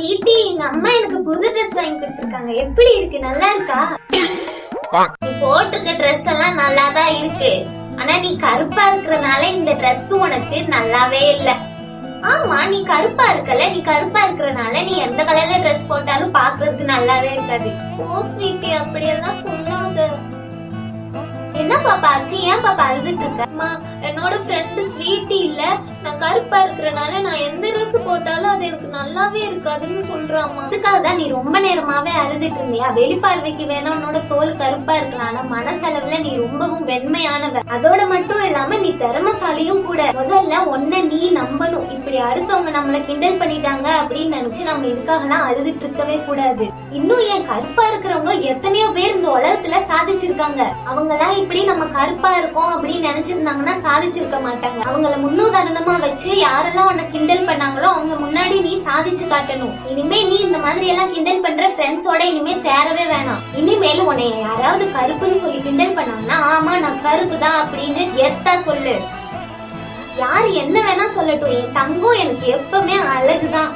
Sweetie, எங்க அம்மா எனக்கு புது ட்ரெஸ் வாங்கி கொடுத்திருக்காங்க. எப்படி இருக்கு? நல்லா இருக்கா? நீ போட்டிருக்க ட்ரெஸ் எல்லாம் நல்லாதான் இருக்கு. ஆனா நீ கருப்பா இருக்கறனால இந்த ட்ரெஸ் உனக்கு நல்லாவே இல்ல. ஆமா, நீ கருப்பா இருக்கல. நீ கருப்பா இருக்கறனால நீ எந்த கலர்ல ட்ரெஸ் போட்டாலும் பாக்குறதுக்கு நல்லாவே இருக்காது. ஓ ஸ்வீட்டி, அப்படியெல்லாம் சொல்லாத. என்ன பாப்பா ஆச்சு? ஏன் பாப்பா அழுதுட்டு இருக்க? அம்மா, என்னோட ஃப்ரெண்ட் ஸ்வீட்டி இல்ல, நான் கருப்பா இருக்கறனால நான் எந்த ட்ரெஸ் போட்டாலும் அது எனக்கு நல்லாவே இருக்காதுன்னு சொல்றாமா. அதுக்காக தான் நீ ரொம்ப நேரமாவே அழுதுட்டு இருந்தியா? வெளிப்பார்வைக்கு வேணா உன்னோட தோல் கருப்பா இருக்கலாம், ஆனா மனசளவுல நீ ரொம்பவும் வெண்மையானவ. அதோட மட்டும் இல்லாம நீ திறமைசாலியும் கூட. முதல்ல ஒன்ன நீ நம்பணும். இப்படி அடுத்தவங்க நம்மள கிண்டல் பண்ணிட்டாங்க அப்படின்னு நினைச்சு நம்ம இதுக்காக எல்லாம் அழுதுட்டு இருக்கவே கூடாது. இன்னும் ஏன் கருப்பா இருக்கிறவங்க எத்தனையோ பேர் இந்த உலகத்துல சாதிச்சிருக்காங்க. அவங்க எல்லாம் இப்படி நம்ம கருப்பா இருக்கோம் அப்படின்னு நினைச்சிருந்தாங்கன்னா சாதிச்சிருக்க மாட்டாங்க. அவங்கள முன்னுதாரணமா வச்சு யாரெல்லாம் உன்னை கிண்டல் பண்ணாங்களோ அவங்க முன்னாடி நீ சாதிச்சு காட்டணும். இனிமே நீ இந்த மாதிரி எல்லாம் கிண்டல் பண்ற ஃப்ரெண்ட்ஸோட இனிமே சேரவே வேணாம். இனிமேல் உன்னை யாராவது கருப்புன்னு சொல்லி கிண்டல் பண்ணாங்கன்னா ஆமா நான் கருப்பு தான் அப்படின்னு எத்தா சொல்லு. யாரு என்ன வேணா சொல்லட்டும், என் தங்கம் எனக்கு எப்பவுமே அழகுதான்.